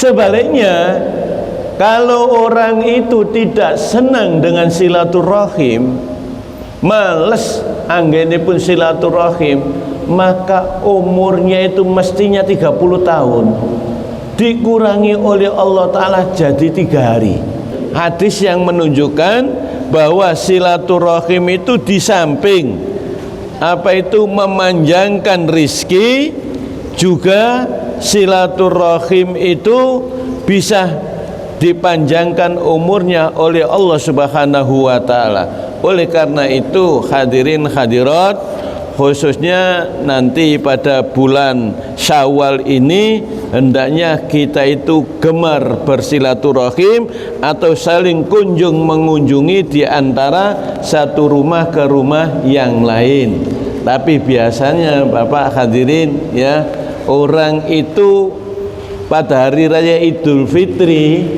Sebaliknya, kalau orang itu tidak senang dengan silaturahim, males anggenipun silaturahim, maka umurnya itu mestinya 30 tahun, dikurangi oleh Allah Ta'ala jadi 3 hari. Hadis yang menunjukkan bahwa silaturahim itu di samping apa itu memanjangkan rizki, juga silaturahim itu bisa dipanjangkan umurnya oleh Allah Subhanahu wa Ta'ala. Oleh karena itu, hadirin hadirat, khususnya nanti pada bulan Syawal ini hendaknya kita itu gemar bersilaturahim atau saling kunjung mengunjungi di antara satu rumah ke rumah yang lain. Tapi biasanya Bapak hadirin ya, orang itu pada hari raya Idul Fitri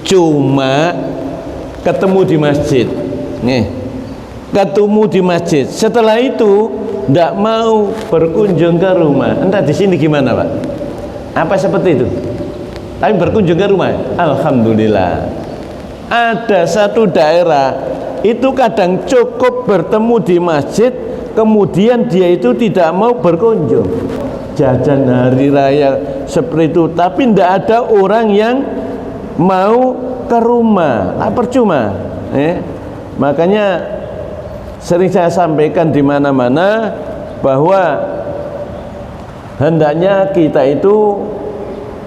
cuma ketemu di masjid. Nih, ketemu di masjid. Setelah itu tidak mau berkunjung ke rumah. Entah di sini gimana, Pak? Apa seperti itu? Tapi berkunjung ke rumah. Alhamdulillah. Ada satu daerah itu kadang cukup bertemu di masjid, kemudian dia itu tidak mau berkunjung. Jajan hari raya seperti itu, tapi tidak ada orang yang mau ke rumah. Percuma. Makanya sering saya sampaikan di mana-mana bahwa hendaknya kita itu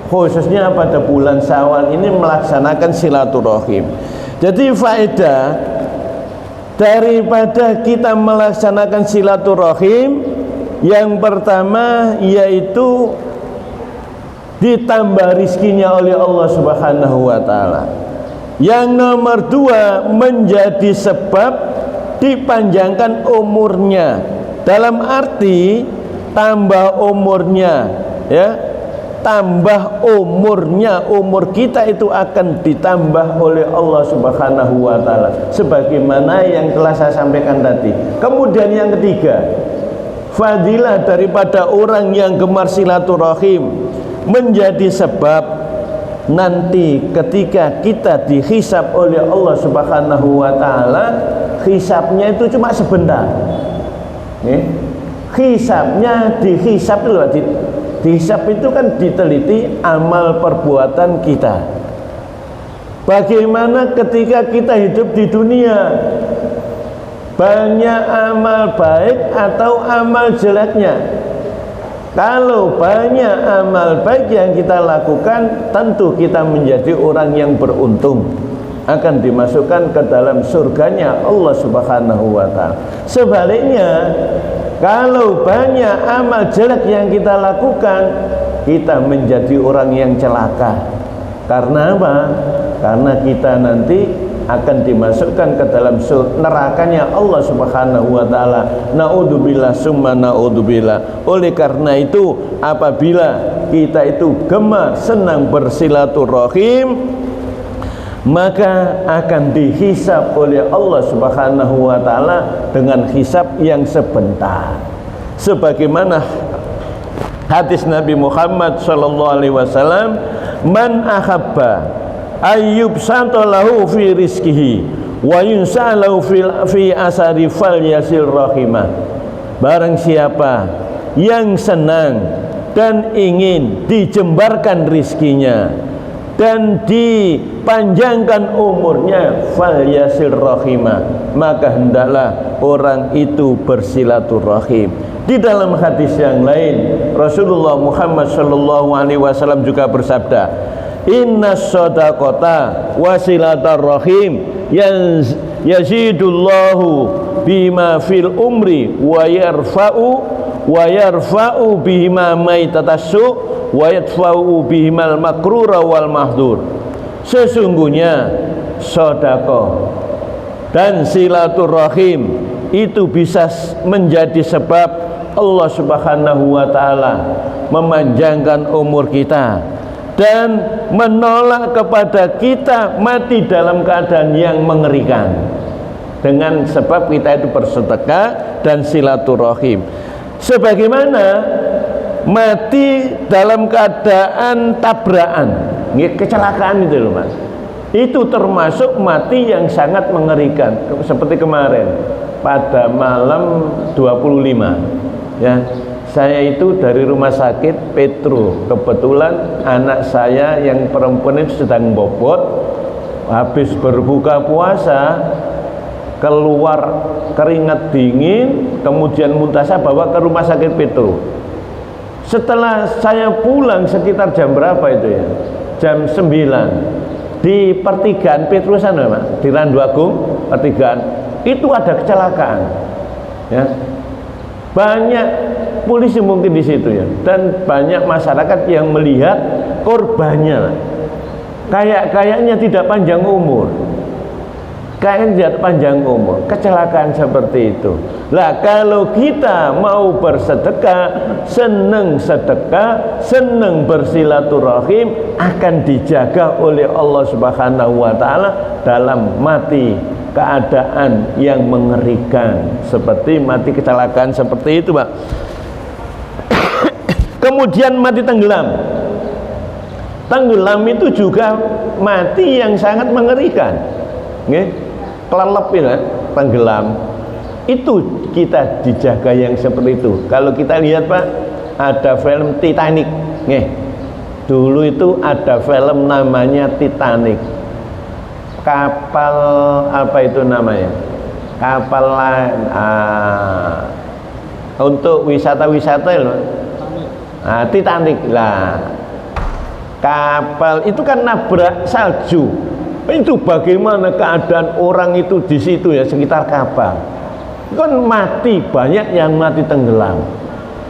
khususnya pada bulan Syawal ini melaksanakan silaturahim. Jadi faedah daripada kita melaksanakan silaturahim, yang pertama yaitu ditambah rizkinya oleh Allah Subhanahu wa Ta'ala. Yang nomor 2, menjadi sebab dipanjangkan umurnya, dalam arti tambah umurnya ya, tambah umurnya, umur kita itu akan ditambah oleh Allah Subhanahu wa Ta'ala, sebagaimana yang telah saya sampaikan tadi. Kemudian yang ketiga, fadilah daripada orang yang gemar silaturahim menjadi sebab nanti ketika kita dihisab oleh Allah Subhanahu wa Ta'ala, hisabnya itu cuma sebentar. Hisabnya dihisab dulu, dihisab itu kan diteliti amal perbuatan kita. Bagaimana ketika kita hidup di dunia, banyak amal baik atau amal jeleknya? Kalau banyak amal baik yang kita lakukan, tentu kita menjadi orang yang beruntung, akan dimasukkan ke dalam surganya Allah Subhanahu wa Ta'ala. Sebaliknya, kalau banyak amal jelek yang kita lakukan, kita menjadi orang yang celaka. Karena apa? Karena kita nanti akan dimasukkan ke dalam nerakanya Allah Subhanahu wa Ta'ala. Naudzubillah summa naudzubillah. Oleh karena itu, apabila kita itu gemar senang bersilaturahim, maka akan dihisab oleh Allah Subhanahu wa Ta'ala dengan hisab yang sebentar. Sebagaimana hadis Nabi Muhammad sallallahu alaihi wasallam, man ahabba ayyub santalahu fi rizkihi wa yunsalahu fi asari fal yasil rahimah. Barang siapa yang senang dan ingin dijembarkan rizkinya dan dipanjangkan umurnya, fal yasil rahimah, maka hendaklah orang itu bersilaturahim. Di dalam hadis yang lain, Rasulullah Muhammad sallallahu alaihi wasallam juga bersabda, inna shadaqata wasilatar rahim yazidullahu bima fil umri wa yarfa'u bihima maitatassu wa yadfa'u bihimal makrura wal mahdur. Sesungguhnya sedekah dan silaturahim itu bisa menjadi sebab Allah Subhanahu wa Ta'ala memanjangkan umur kita dan menolak kepada kita mati dalam keadaan yang mengerikan, dengan sebab kita itu bersedekah dan silaturahim. Sebagaimana mati dalam keadaan tabrakan, kecelakaan itu loh Mas. Itu termasuk mati yang sangat mengerikan. Seperti kemarin pada malam 25 ya, saya itu dari rumah sakit Petro, kebetulan anak saya yang perempuan itu sedang bobot, habis berbuka puasa keluar keringat dingin, kemudian muntah. Saya bawa ke rumah sakit Petro. Setelah saya pulang sekitar jam berapa itu ya, jam 9, di pertigaan Petro sana Mas, di Randu Agung pertigaan itu ada kecelakaan ya. Banyak polisi mungkin di situ ya, dan banyak masyarakat yang melihat korbannya. Kayaknya tidak panjang umur, kayaknya tidak panjang umur, kecelakaan seperti itu. Lah kalau kita mau bersedekah, seneng sedekah, seneng bersilaturahim, akan dijaga oleh Allah Subhanahu wa taala dalam mati keadaan yang mengerikan, seperti mati kecelakaan seperti itu, Pak. Kemudian mati tenggelam. Tenggelam itu juga mati yang sangat mengerikan. Nggih, kelelep ya, tenggelam. Itu kita dijaga yang seperti itu. Kalau kita lihat Pak, ada film Titanic. Nggih. Dulu itu ada film namanya Titanic. Kapal apa itu namanya? Kapal untuk wisata-wisata loh. Titanic lah. Kapal itu kan nabrak salju. Itu bagaimana keadaan orang itu di situ ya, sekitar kapal. Kan mati, banyak yang mati tenggelam.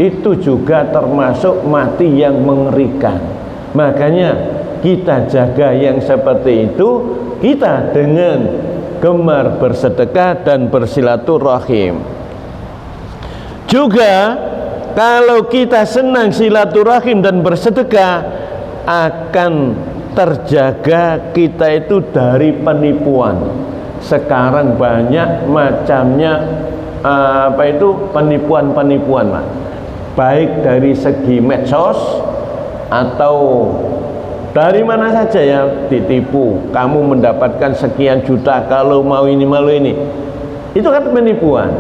Itu juga termasuk mati yang mengerikan. Makanya kita jaga yang seperti itu, kita dengan gemar bersedekah dan bersilaturahim. Juga kalau kita senang silaturahim dan bersedekah, akan terjaga kita itu dari penipuan. Sekarang banyak macamnya penipuan-penipuan Mas. Baik dari segi medsos atau dari mana saja ya ditipu. Kamu mendapatkan sekian juta kalau mau ini mau ini. Itu kan penipuan.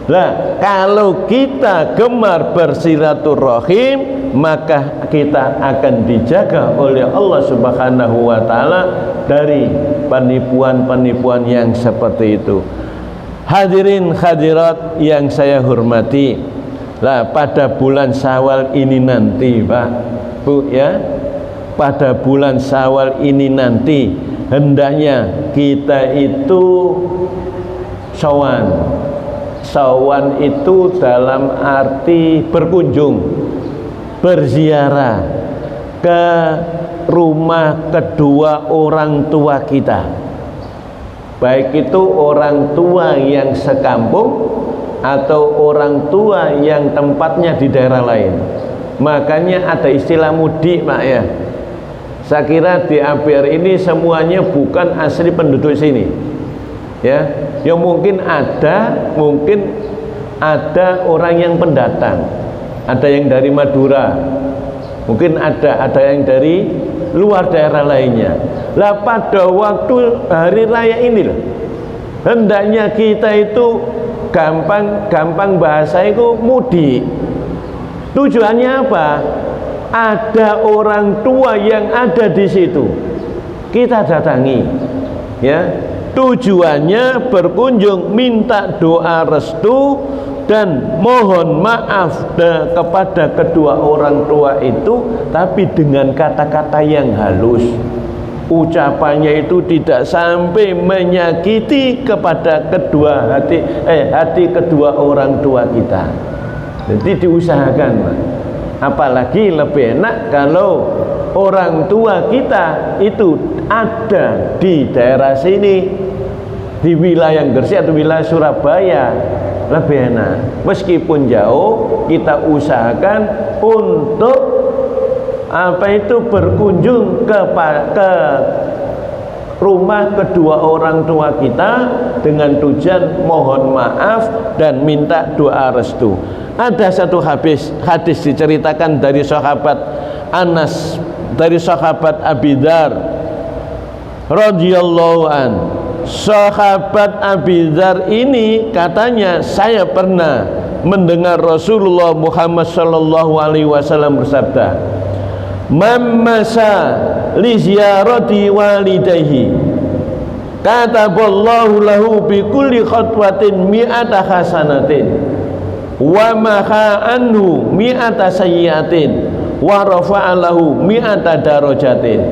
Nah, kalau kita gemar bersilaturahim, maka kita akan dijaga oleh Allah Subhanahu wa taala dari penipuan-penipuan yang seperti itu. Hadirin hadirat yang saya hormati, lah pada bulan Syawal ini nanti Pak Bu ya, pada bulan Syawal ini nanti hendaknya kita itu sowan. Sowan itu dalam arti berkunjung, berziarah ke rumah kedua orang tua kita, baik itu orang tua yang sekampung atau orang tua yang tempatnya di daerah lain. Makanya ada istilah mudik Pak ya. Saya kira di ABR ini semuanya bukan asli penduduk sini ya. Ya mungkin ada orang yang pendatang, ada yang dari Madura, mungkin ada yang dari luar daerah lainnya. Lah pada waktu hari raya ini loh, hendaknya kita itu gampang bahasa itu mudik. Tujuannya apa? Ada orang tua yang ada di situ, kita datangi ya. Tujuannya berkunjung, minta doa restu dan mohon maaf kepada kedua orang tua itu, tapi dengan kata-kata yang halus. Ucapannya itu tidak sampai menyakiti kepada hati kedua orang tua kita. Jadi diusahakan Pak. Apalagi lebih enak kalau orang tua kita itu ada di daerah sini, di wilayah Gresik atau wilayah Surabaya, lebih enak. Meskipun jauh, kita usahakan untuk berkunjung ke rumah kedua orang tua kita dengan tujuan mohon maaf dan minta doa restu. Ada satu hadis diceritakan dari sahabat Anas, dari sahabat Abi Dzar radhiyallahu an. Sahabat Abi Dzar ini katanya, saya pernah mendengar Rasulullah Muhammad sallallahu alaihi wasallam bersabda, "Man masa li ziyarati walidayhi kataballahu lahu bi kulli khatwatin mi'ata hasanatin wa maha anhu mi'ata sayyiatin wa rafa'alahu mi'ata darajatin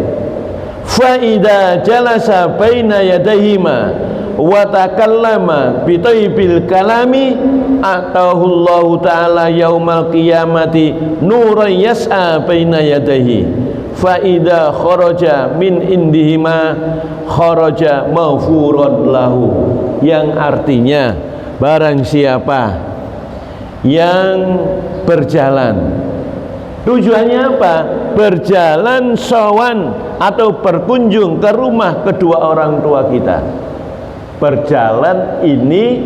fa idza jalasa baina yadayhima wa takallama bi tayyibil kalami atahullahu ta'ala yaumal qiyamati nuran yas'a baina yadayhi fa idza kharaja min indihima kharaja maghfuran lahu." Yang artinya, barang siapa yang berjalan, tujuannya apa? Berjalan sowan atau berkunjung ke rumah kedua orang tua kita. Berjalan ini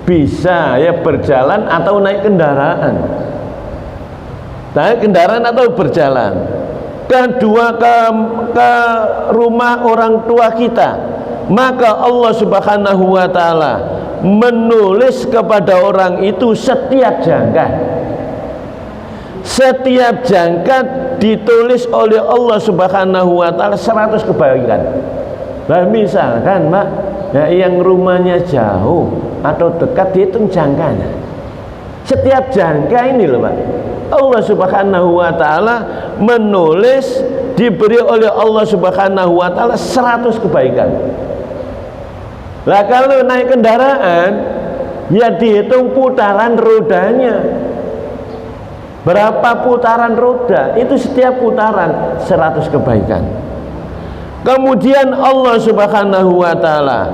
bisa ya berjalan atau naik kendaraan. Naik kendaraan atau berjalan. Kedua ke rumah orang tua kita, maka Allah Subhanahu wa taala menulis kepada orang itu setiap jangka ditulis oleh Allah Subhanahu wa taala 100 kebaikan. Nah, misalkan Mbak, ya, yang rumahnya jauh atau dekat, dihitung jangkanya. Setiap jangka ini loh Pak, Allah Subhanahu wa taala menulis, diberi oleh Allah Subhanahu wa taala 100 kebaikan. Lah kalau naik kendaraan, ya dihitung putaran rodanya. Berapa putaran roda? Itu setiap putaran 100 kebaikan. Kemudian Allah Subhanahu wa taala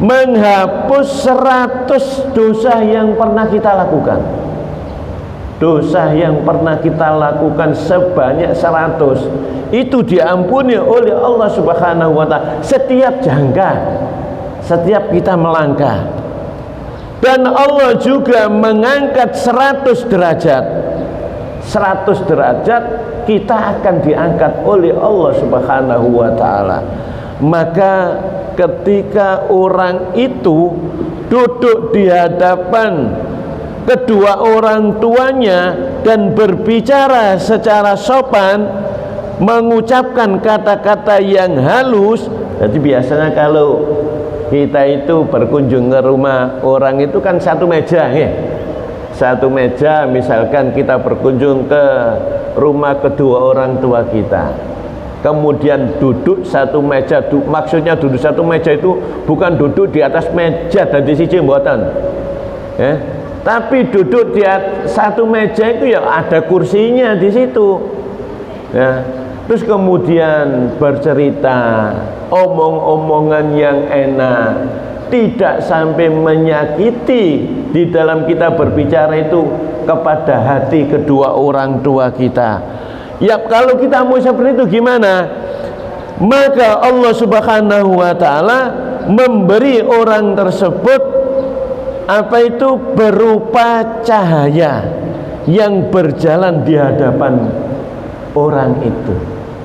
menghapus 100 dosa yang pernah kita lakukan. Dosa yang pernah kita lakukan sebanyak 100 itu diampuni oleh Allah Subhanahu wa taala setiap jangka, setiap kita melangkah. Dan Allah juga mengangkat 100 derajat. 100 derajat kita akan diangkat oleh Allah Subhanahu wa taala. Maka ketika orang itu duduk di hadapan kedua orang tuanya dan berbicara secara sopan, mengucapkan kata-kata yang halus. Jadi biasanya kalau kita itu berkunjung ke rumah orang itu kan satu meja ya. Satu meja, misalkan kita berkunjung ke rumah kedua orang tua kita, kemudian duduk satu meja, maksudnya duduk satu meja itu bukan duduk di atas meja dan di sisi mboten ya, tapi duduk di satu meja itu ya ada kursinya di situ ya. Terus kemudian bercerita omong-omongan yang enak, tidak sampai menyakiti di dalam kita berbicara itu kepada hati kedua orang tua kita. Ya kalau kita mau seperti itu gimana? Maka Allah Subhanahu wa taala memberi orang tersebut apa itu berupa cahaya yang berjalan di hadapan orang itu.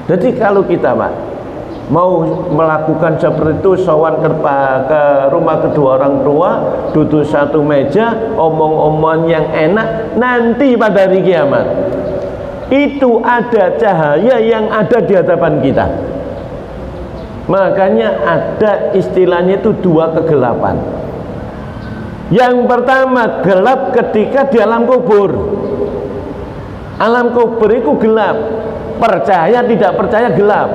Jadi kalau kita Pak mau melakukan seperti itu, sowan ke rumah kedua orang tua, duduk satu meja, omong-omongan yang enak, nanti pada hari kiamat itu ada cahaya yang ada di hadapan kita. Makanya ada istilahnya itu dua kegelapan. Yang pertama gelap ketika di alam kubur. Alam kubur itu gelap, percaya tidak percaya gelap.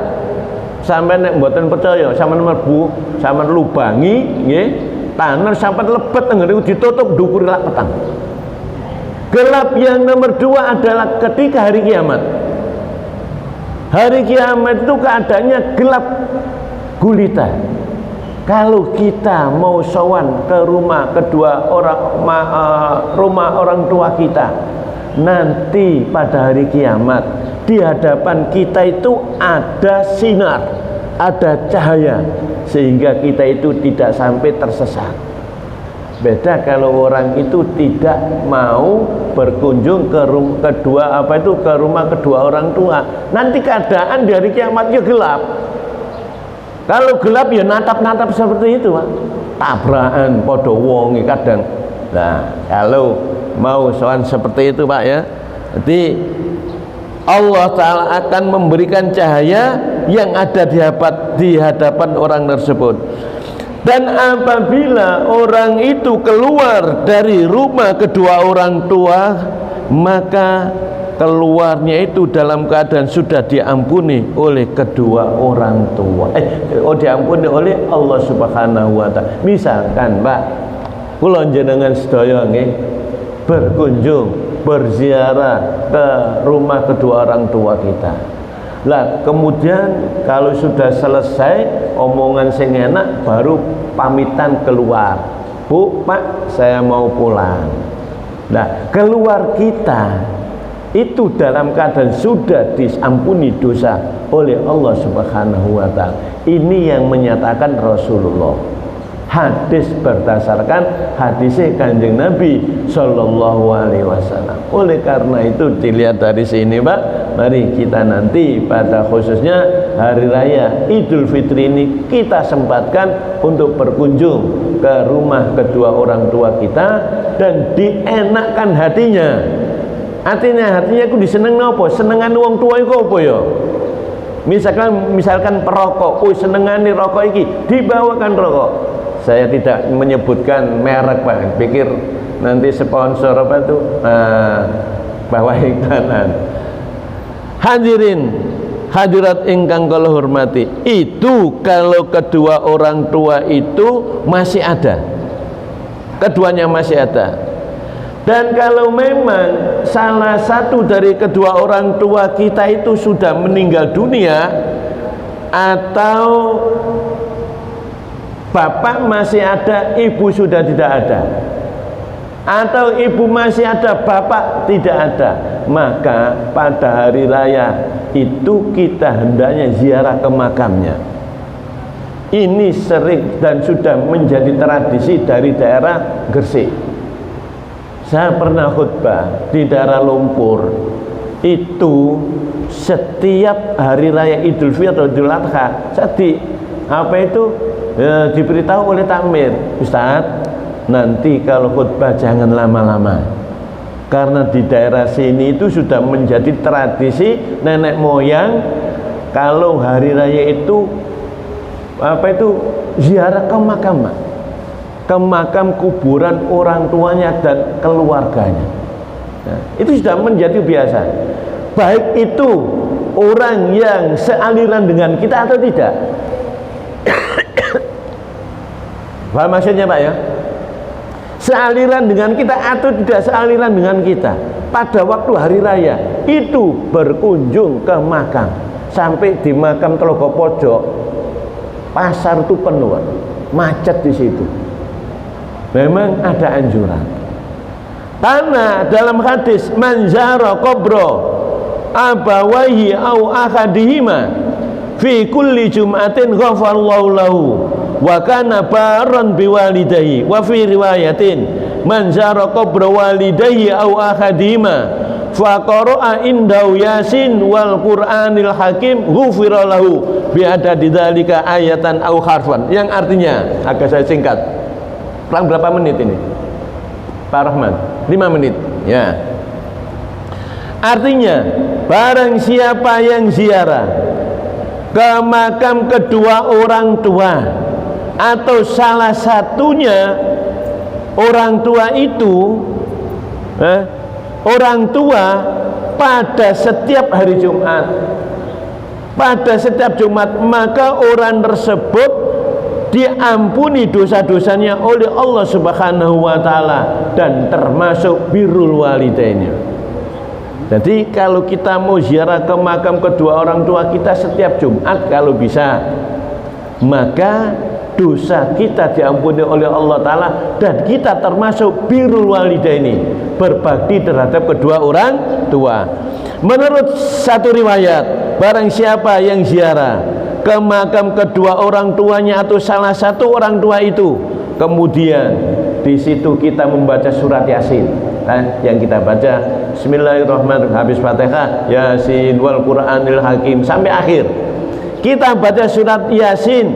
Sampai nek mboten percaya, sampean mlebu, sampean lubangi nggih, tanah sampai lebet tengen ditutup dhuwur lak petang. Gelap yang nomor dua adalah ketika hari kiamat. Hari kiamat itu keadaannya gelap gulita. Kalau kita mau sowan ke rumah kedua rumah orang tua kita, nanti pada hari kiamat di hadapan kita itu ada sinar, ada cahaya sehingga kita itu tidak sampai tersesat. Beda kalau orang itu tidak mau berkunjung ke rumah kedua orang tua. Nanti keadaan di hari kiamat ya gelap. Kalau gelap ya natap-natap seperti itu, Pak. Tabrakan podo wongi kadang. Nah, kalau mau soal seperti itu, Pak, ya. Jadi Allah Ta'ala akan memberikan cahaya yang ada di hadapan orang tersebut. Dan apabila orang itu keluar dari rumah kedua orang tua, maka keluarnya itu dalam keadaan sudah diampuni oleh kedua orang tua. Diampuni oleh Allah Subhanahu wa Ta'ala. Misalkan, Pak, kula njenengan sedaya nggih berkunjung, berziarah ke rumah kedua orang tua kita. Lah kemudian kalau sudah selesai omongan sing enak baru pamitan keluar. Bu, Pak, saya mau pulang. Nah, keluar kita itu dalam keadaan sudah diampuni dosa oleh Allah Subhanahu wa Ta'ala. Ini yang menyatakan Rasulullah. Hadis berdasarkan hadisnya Kanjeng Nabi Sallallahu Alaihi Wasallam. Oleh karena itu dilihat dari sini, Pak, mari kita nanti pada khususnya hari raya Idul Fitri ini kita sempatkan untuk berkunjung ke rumah kedua orang tua kita dan dienakkan hatinya. Hatinya aku diseneng apa? Senengan wong tua iku apa ya? Misalkan perokok, senengane rokok iki dibawakan rokok. Saya tidak menyebutkan merek, Pak. Pikir nanti sponsor apa itu bawah iklan. Hadirin hadirat ingkang kula hormati, itu kalau kedua orang tua itu masih ada, keduanya masih ada. Dan kalau memang salah satu dari kedua orang tua kita itu sudah meninggal dunia, atau bapak masih ada, ibu sudah tidak ada, atau ibu masih ada, bapak tidak ada, maka pada hari raya itu kita hendaknya ziarah ke makamnya. Ini sering dan sudah menjadi tradisi dari daerah Gresik. Saya pernah khutbah di daerah Lumpur. Itu setiap hari raya Idul Fitri atau Idul Adha, diberitahu oleh takmir, Ustadz, nanti kalau khutbah jangan lama-lama, karena di daerah sini itu sudah menjadi tradisi nenek moyang kalau hari raya itu ziarah ke makam kuburan orang tuanya dan keluarganya. Nah, itu sudah menjadi biasa, baik itu orang yang sealiran dengan kita atau tidak. Paham maksudnya, Pak, ya? Sealiran dengan kita atau tidak sealiran dengan kita, pada waktu hari raya itu berkunjung ke makam. Sampai di makam Tlogo Pojok, pasar itu penuh, macet di situ. Memang ada anjuran. Karena dalam hadis manzara qabro abawaihi au akadihima fi kulli jum'atin ghafarallahu lahu wa kana baran biwalidayhi, wa fi riwayatin man zara qabra walidayhi aw ahadima fa qara'a indahu yasin wal qur'anil hakim ghufira lahu bi adadi dzalika ayatan aw harfan. Yang artinya, agak saya singkat, kurang berapa menit ini Pak Rahman? 5 menit ya. Artinya, barang siapa yang ziarah ke makam kedua orang tua atau salah satunya orang tua itu, orang tua pada setiap hari Jumat, maka orang tersebut diampuni dosa-dosanya oleh Allah Subhanahu wa Ta'ala, dan termasuk birrul walidainnya. Jadi kalau kita mau ziarah ke makam kedua orang tua kita setiap Jumat kalau bisa, maka dosa kita diampuni oleh Allah Ta'ala, dan kita termasuk birrul walidaini, berbakti terhadap kedua orang tua. Menurut satu riwayat, barang siapa yang ziarah ke makam kedua orang tuanya atau salah satu orang tua itu, kemudian di situ kita membaca surat Yasin. Yang kita baca Bismillahirrahmanirrahim, habis Fatihah, Yasin wal Qur'anil Hakim sampai akhir. Kita baca surat Yasin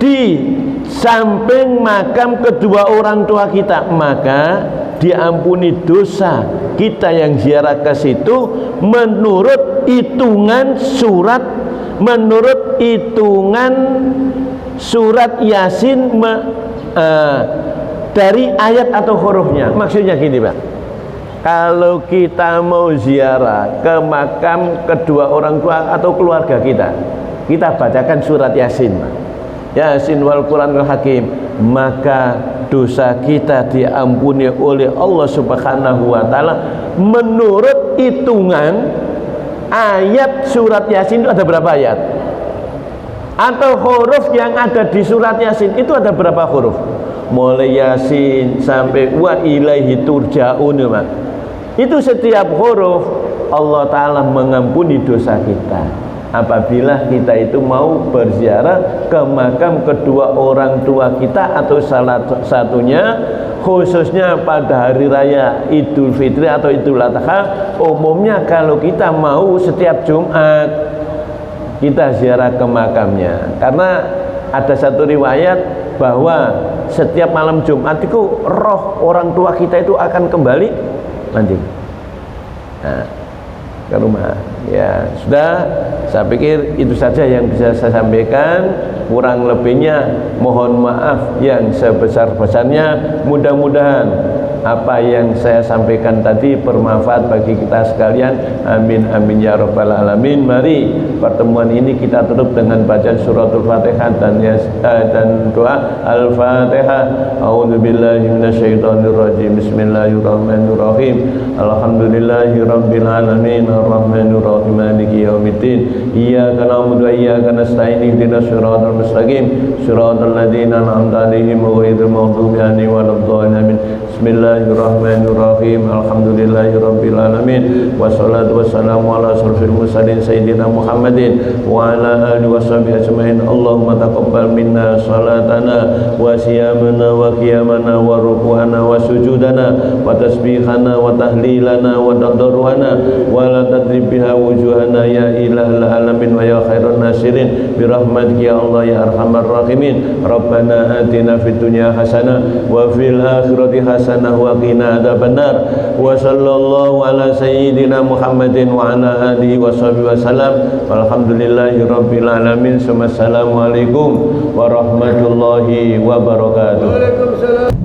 di samping makam kedua orang tua kita, maka diampuni dosa kita yang ziarah ke situ menurut hitungan surat Yasin dari ayat atau hurufnya. Maksudnya gini Pak, kalau kita mau ziarah ke makam kedua orang tua atau keluarga kita, kita bacakan surat Yasin, Yasin wal Qur'anil Hakim, maka dosa kita diampuni oleh Allah Subhanahu wa Ta'ala menurut hitungan ayat surat Yasin. Itu ada berapa ayat? Atau huruf yang ada di surat Yasin itu ada berapa huruf? Mulai Yasin sampai wa ilaihi turja'un, itu setiap huruf Allah Ta'ala mengampuni dosa kita apabila kita itu mau berziarah ke makam kedua orang tua kita atau salah satunya, khususnya pada hari raya Idul Fitri atau Idul Adha. Umumnya kalau kita mau setiap Jumat kita ziarah ke makamnya, karena ada satu riwayat bahwa setiap malam Jumat itu roh orang tua kita itu akan kembali nanti ke rumah. Ya sudah, saya pikir itu saja yang bisa saya sampaikan. Kurang lebihnya mohon maaf yang sebesar-besarnya. Mudah-mudahan apa yang saya sampaikan tadi bermanfaat bagi kita sekalian. Amin amin ya rabbal alamin. Mari pertemuan ini kita tutup dengan bacaan suratul Fatihah dan doa Al-Fatihah. A'udzubillahi minasyaitonirrajim. Bismillahirrahmanirrahim. Alhamdulillahirabbil alamin arrahmanir rahim maliki yaumiddin. Iyyaka na'budu wa iyyaka nasta'in ihdinas siratal mustaqim siratal ladzina an'amta 'alaihim ghairil maghdubi 'alaihim waladdallin. Bismillahirrahmanirrahim. Alhamdulillahirabbil alamin. Wassalatu wassalamu ala asyrofil mursalin sayyidina Muhammadin wa ala alihi washabihi ajmain. Allahumma taqabbal minna salatana wa siyamana wa qiyamana wa ruku'ana wa sujudana wa tasbihana wa tahlilana wa tadarruana wa la tadrib biha wujuhana ya ilahal alamin wa ya khairan nasirin bi rahmatika ya Allah ya arhamar rahimin. Rabbana atina fid dunya hasanah wa fil akhirati hasanah wa qina adzabannar. Wa sallallahu ala sayyidina Muhammadin wa ala alihi washabihi wasallam. Walhamdulillahi rabbil alamin. Assalamualaikum warahmatullahi wabarakatuh. Waalaikumsalam.